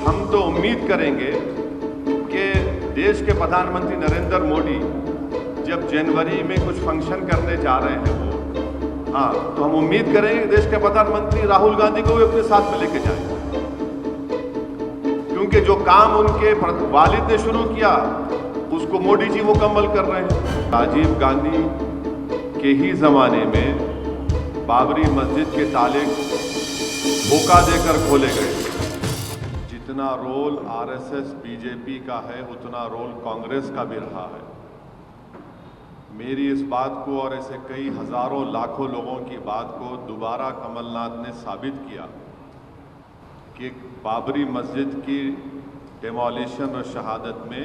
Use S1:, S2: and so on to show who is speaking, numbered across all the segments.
S1: हम तो उम्मीद करेंगे कि देश के प्रधानमंत्री नरेंद्र मोदी जब जनवरी में कुछ फंक्शन करने जा रहे हैं तो हम उम्मीद करेंगे कि देश के प्रधानमंत्री राहुल गांधी को भी अपने साथ में लेके जाएं, क्योंकि जो काम उनके वालिद ने शुरू किया उसको मोदी जी मुकम्मल कर रहे हैं। राजीव गांधी के ही जमाने में बाबरी मस्जिद के ताले धोखा देकर खोले गए। जितना रोल आरएसएस बीजेपी का है उतना रोल कांग्रेस का भी रहा है। मेरी इस बात को और ऐसे कई हजारों लाखों लोगों की बात को दोबारा कमलनाथ ने साबित किया कि बाबरी मस्जिद की डेमोलिशन और शहादत में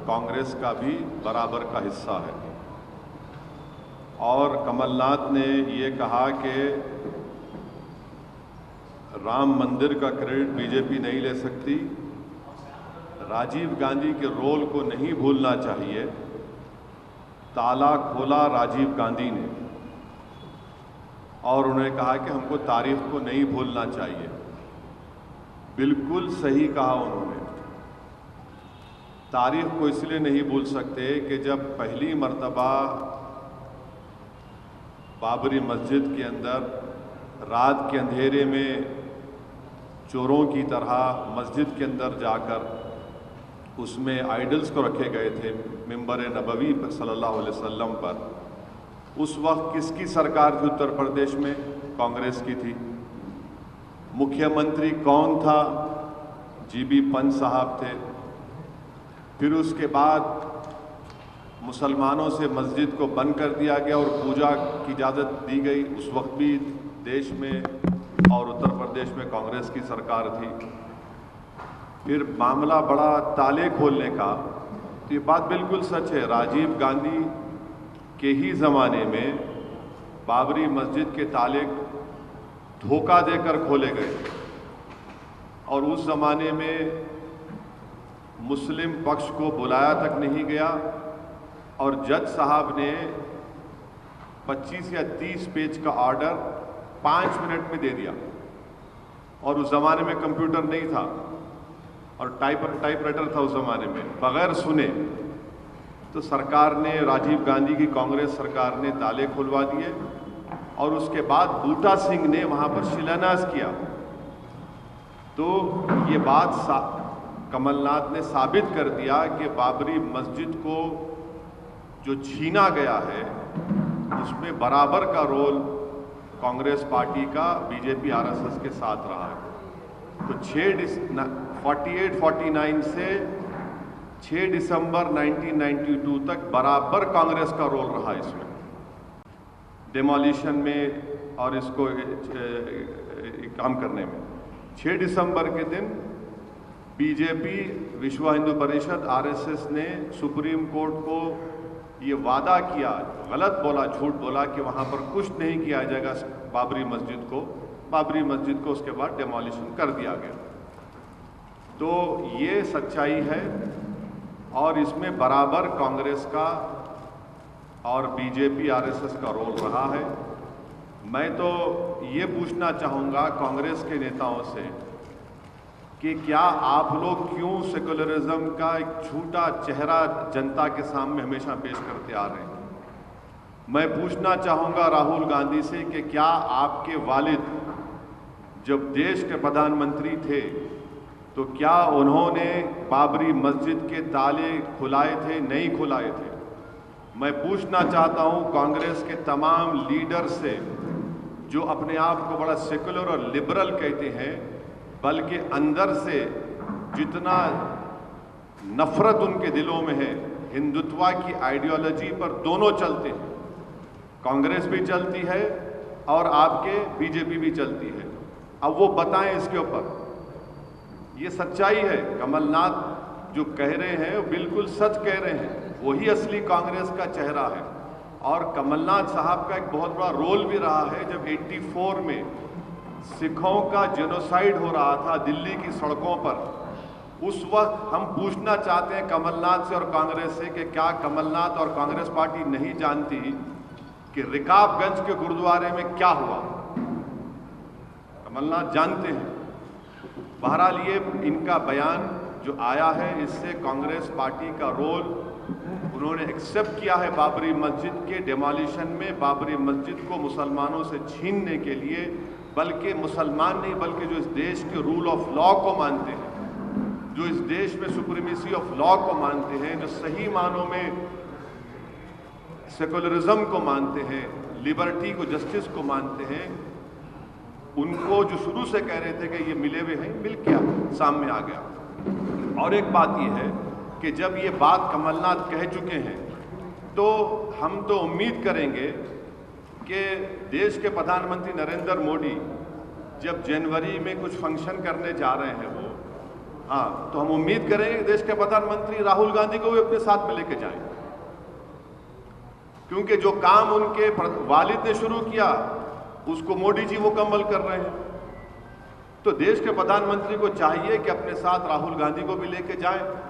S1: कांग्रेस का भी बराबर का हिस्सा है। और कमलनाथ ने ये कहा कि राम मंदिर का क्रेडिट बीजेपी नहीं ले सकती। राजीव गांधी के रोल को नहीं भूलना चाहिए। ताला खोला राजीव गांधी ने और उन्होंने कहा कि हमको तारीख को नहीं भूलना चाहिए। बिल्कुल सही कहा उन्होंने। तारीख को इसलिए नहीं भूल सकते कि जब पहली मर्तबा बाबरी मस्जिद के अंदर रात के अंधेरे में चोरों की तरह मस्जिद के अंदर जाकर उसमें आइडल्स को रखे गए थे मिंबर नबवी पर सल्लल्लाहु अलैहि वसल्लम पर, उस वक्त किसकी सरकार थी उत्तर प्रदेश में? कांग्रेस की थी। मुख्यमंत्री कौन था? जीबी पंत साहब थे। फिर उसके बाद मुसलमानों से मस्जिद को बंद कर दिया गया और पूजा की इजाज़त दी गई। उस वक्त भी देश में और उत्तर प्रदेश में कांग्रेस की सरकार थी। फिर मामला बड़ा ताले खोलने का, तो ये बात बिल्कुल सच है। राजीव गांधी के ही ज़माने में बाबरी मस्जिद के ताले धोखा देकर खोले गए और उस ज़माने में मुस्लिम पक्ष को बुलाया तक नहीं गया और जज साहब ने 25 या 30 पेज का ऑर्डर 5 मिनट में दे दिया। और उस ज़माने में कंप्यूटर नहीं था और टाइपराइटर था उस ज़माने में। बगैर सुने तो सरकार ने, राजीव गांधी की कांग्रेस सरकार ने ताले खुलवा दिए और उसके बाद बूटा सिंह ने वहाँ पर शिलान्यास किया। तो ये बात कमलनाथ ने साबित कर दिया कि बाबरी मस्जिद को जो छीना गया है उसमें बराबर का रोल कांग्रेस पार्टी का बीजेपी आरएसएस के साथ रहा है। तो 48-49 से 6 दिसंबर 1992 तक बराबर कांग्रेस का रोल रहा इसमें, डेमोलिशन में और इसको काम करने में। 6 दिसंबर के दिन बीजेपी, विश्व हिंदू परिषद, आरएसएस ने सुप्रीम कोर्ट को ये वादा किया, गलत बोला, झूठ बोला कि वहाँ पर कुछ नहीं किया जाएगा बाबरी मस्जिद को। बाबरी मस्जिद को उसके बाद डेमोलिशन कर दिया गया। तो ये सच्चाई है और इसमें बराबर कांग्रेस का और बीजेपी आरएसएस का रोल रहा है। मैं तो ये पूछना चाहूँगा कांग्रेस के नेताओं से कि क्या आप लोग क्यों सेकुलरिज्म का एक झूठा चेहरा जनता के सामने हमेशा पेश करते आ रहे हैं? मैं पूछना चाहूँगा राहुल गांधी से कि क्या आपके वालिद जब देश के प्रधानमंत्री थे तो क्या उन्होंने बाबरी मस्जिद के ताले खुलाए थे? नहीं खुलाए थे। मैं पूछना चाहता हूं कांग्रेस के तमाम लीडर से जो अपने आप को बड़ा सेकुलर और लिबरल कहते हैं, बल्कि अंदर से जितना नफरत उनके दिलों में है, हिंदुत्व की आइडियोलॉजी पर दोनों चलते हैं। कांग्रेस भी चलती है और आपके बीजेपी भी चलती है। अब वो बताएं इसके ऊपर। ये सच्चाई है। कमलनाथ जो कह रहे हैं वो बिल्कुल सच कह रहे हैं। वही असली कांग्रेस का चेहरा है। और कमलनाथ साहब का एक बहुत बड़ा रोल भी रहा है। जब 84 में सिखों का जेनोसाइड हो रहा था दिल्ली की सड़कों पर, उस वक्त हम पूछना चाहते हैं कमलनाथ से और कांग्रेस से कि क्या कमलनाथ और कांग्रेस पार्टी नहीं जानती कि रिकाबगंज के गुरुद्वारे में क्या हुआ? कमलनाथ जानते हैं। बहरहाल ये इनका बयान जो आया है, इससे कांग्रेस पार्टी का रोल उन्होंने एक्सेप्ट किया है बाबरी मस्जिद के डिमोलिशन में, बाबरी मस्जिद को मुसलमानों से छीनने के लिए, बल्कि मुसलमान नहीं बल्कि जो इस देश के रूल ऑफ लॉ को मानते हैं, जो इस देश में सुप्रीमेसी ऑफ लॉ को मानते हैं, जो सही मानों में सेकुलरिज्म को मानते हैं, लिबर्टी को, जस्टिस को मानते हैं, उनको जो शुरू से कह रहे थे कि ये मिले हुए हैं, मिल क्या सामने आ गया। और एक बात ये है कि जब ये बात कमलनाथ कह चुके हैं तो हम तो उम्मीद करेंगे कि देश के प्रधानमंत्री नरेंद्र मोदी जब जनवरी में कुछ फंक्शन करने जा रहे हैं वो, हाँ, तो हम उम्मीद करेंगे कि देश के प्रधानमंत्री राहुल गांधी को भी अपने साथ में लेके जाएं, क्योंकि जो काम उनके वालिद ने शुरू किया उसको मोदी जी मुकम्मल कर रहे हैं। तो देश के प्रधानमंत्री को चाहिए कि अपने साथ राहुल गांधी को भी लेके जाएं।